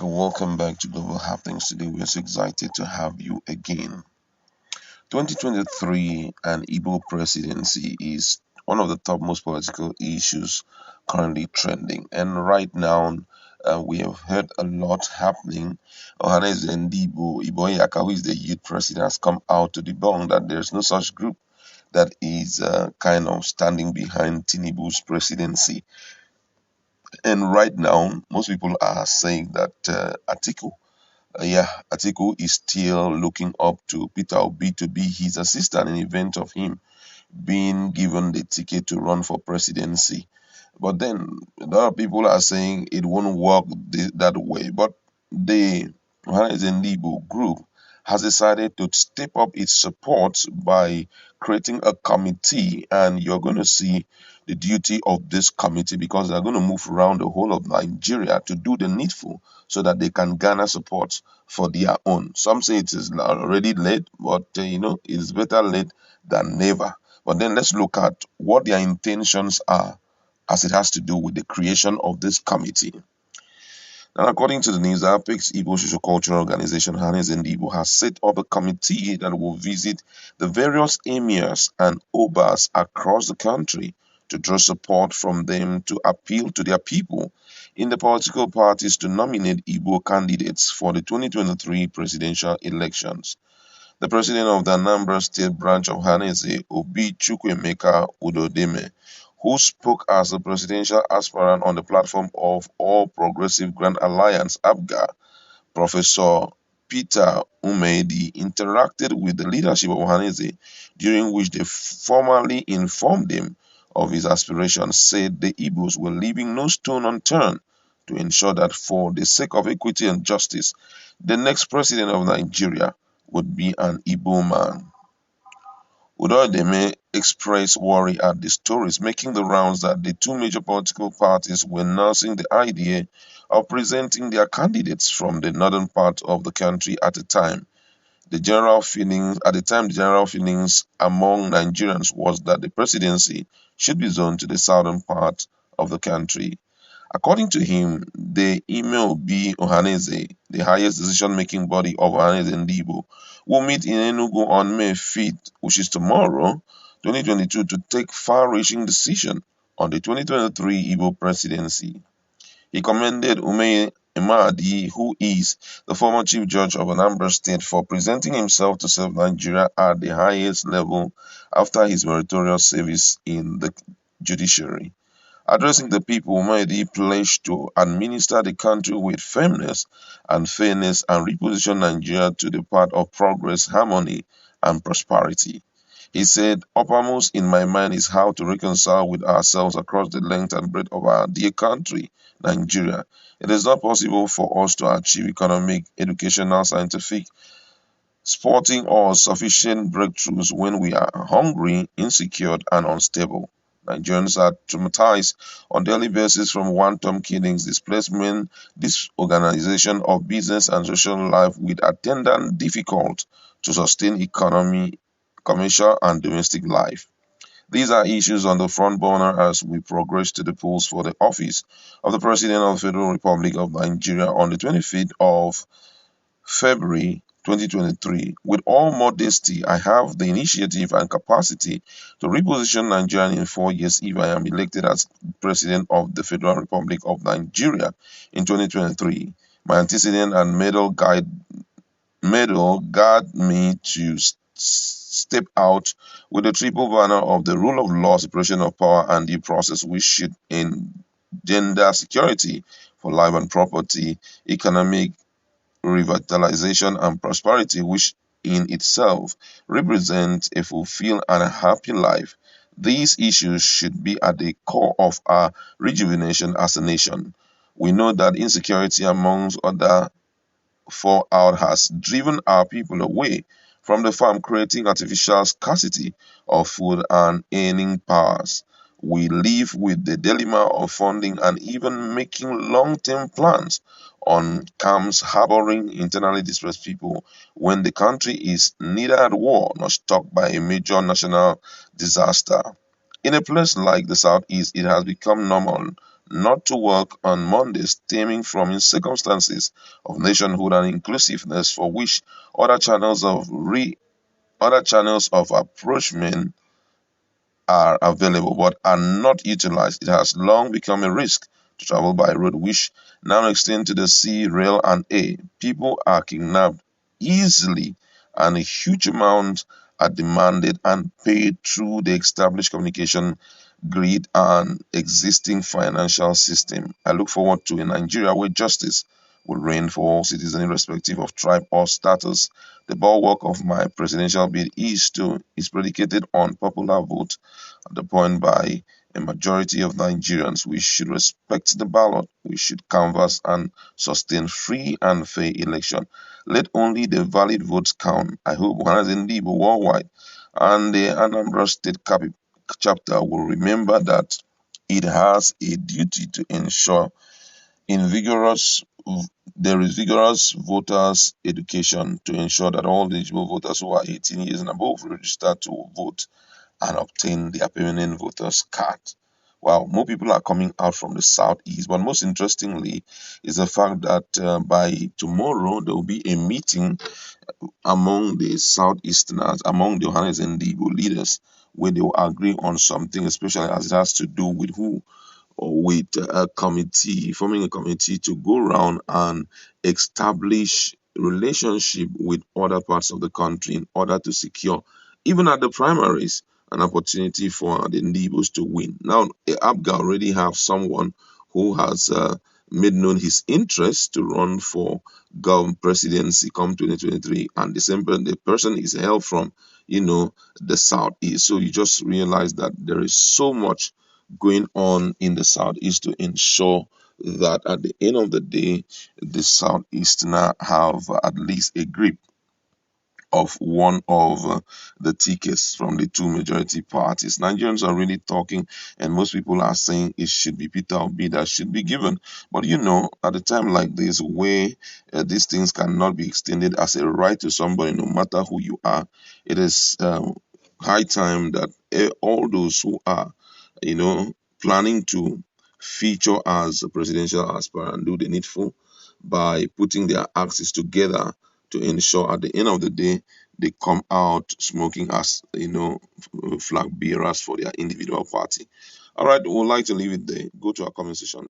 and welcome back to Global Happenings. Today, we are so excited to have you again. 2023 and Igbo Presidency is one of the topmost political issues currently trending. And right now, we have heard a lot happening. Ohanes Igbo Yaka, who is the youth president, has come out to debunk that there's no such group that is kind of standing behind Tinubu's presidency. And right now, most people are saying that Atiku is still looking up to Peter Obi to be his assistant in event of him being given the ticket to run for presidency. But then a lot of people are saying it won't work that way. But the Igbo group has decided to step up its support by creating a committee, and you're going to see the duty of this committee because they're going to move around the whole of Nigeria to do the needful so that they can garner support for their own. Some say it is already late, but it's better late than never. But then let's look at what their intentions are as it has to do with the creation of this committee. Now, according to the news, the Apex Igbo Sociocultural Organization, Hanes and Igbo, has set up a committee that will visit the various emirs and obas across the country to draw support from them to appeal to their people in the political parties to nominate Igbo candidates for the 2023 presidential elections. The president of the Anambra State branch of Hanese, Obi Chukwuemeka Udodeme, who spoke as a presidential aspirant on the platform of All Progressive Grand Alliance (APGA), Professor Peter Umedi interacted with the leadership of Hanese, during which they formally informed him of his aspirations, said the Igbos were leaving no stone unturned to ensure that for the sake of equity and justice, the next president of Nigeria would be an Igbo man. Udodeme expressed worry at the stories making the rounds that the two major political parties were nursing the idea of presenting their candidates from the northern part of the country at the time. The general feelings among Nigerians was that the presidency should be zoned to the southern part of the country. According to him, the Imeobi Ohaneze, the highest decision-making body of Ohaneze and Igbo, will meet in Enugu on May 5th, which is tomorrow, 2022, to take far-reaching decision on the 2023 Igbo presidency. He commended Ume Imadi, who is the former chief judge of Anambra State, for presenting himself to serve Nigeria at the highest level after his meritorious service in the judiciary. Addressing the people, Umedi pledged to administer the country with firmness and fairness and reposition Nigeria to the path of progress, harmony, and prosperity. He said, uppermost in my mind is how to reconcile with ourselves across the length and breadth of our dear country, Nigeria. It is not possible for us to achieve economic, educational, scientific, sporting, or sufficient breakthroughs when we are hungry, insecure, and unstable. Nigerians are traumatized on daily basis from one-term killings, displacement, disorganization of business and social life with attendant difficult to sustain economy, commercial and domestic life. These are issues on the front burner as we progress to the polls for the office of the President of the Federal Republic of Nigeria on the 25th of February 2023. With all modesty, I have the initiative and capacity to reposition Nigeria in 4 years if I am elected as President of the Federal Republic of Nigeria in 2023. My antecedent and medal guide me to step out with the triple banner of the rule of law, separation of power, and due process, which should engender security for life and property, economic revitalization, and prosperity, which in itself represents a fulfilled and a happy life. These issues should be at the core of our rejuvenation as a nation. We know that insecurity, amongst other fallout, has driven our people away from the farm, creating artificial scarcity of food and earning powers. We live with the dilemma of funding and even making long-term plans on camps harboring internally displaced people when the country is neither at war nor struck by a major national disaster. In a place like the Southeast, it has become normal not to work on Mondays stemming from circumstances of nationhood and inclusiveness for which other channels of approachment are available but are not utilized. It has long become a risk to travel by road, which now extend to the sea, rail, and air. People are kidnapped easily, and a huge amount are demanded and paid through the established communication grid and existing financial system. I look forward to a Nigeria where justice will reign for all citizens irrespective of tribe or status. The bulwark of my presidential bid is predicated on popular vote at the point by a majority of Nigerians. We should respect the ballot. We should canvass and sustain free and fair election. Let only the valid votes count. I hope Buhari Igbo worldwide and the Anambra State chapter will remember that it has a duty to ensure in vigorous there is vigorous voters education to ensure that all eligible voters who are 18 years and above register to vote and obtain their permanent voters card. Well, more people are coming out from the southeast, but most interestingly is the fact that by tomorrow there will be a meeting among the southeasterners, among the Johannes and the Igbo leaders, where they will agree on something, especially as it has to do with who or with a committee, forming a committee to go around and establish relationship with other parts of the country in order to secure, even at the primaries, an opportunity for the Ndibos to win. Now, ABGA already have someone who has made known his interest to run for government presidency come 2023, and the person is hailed from, the southeast. So you just realize that there is so much going on in the southeast to ensure that at the end of the day, the southeasterner have at least a grip of one of the tickets from the two majority parties. Nigerians are really talking, and most people are saying it should be Peter Obi that should be given. But at a time like this, where these things cannot be extended as a right to somebody, no matter who you are, it is high time that all those who are, planning to feature as a presidential aspirant do the needful by putting their axes together to ensure at the end of the day they come out smoking as flag bearers for their individual party. All right, we'd like to leave it there. Go to our comment section.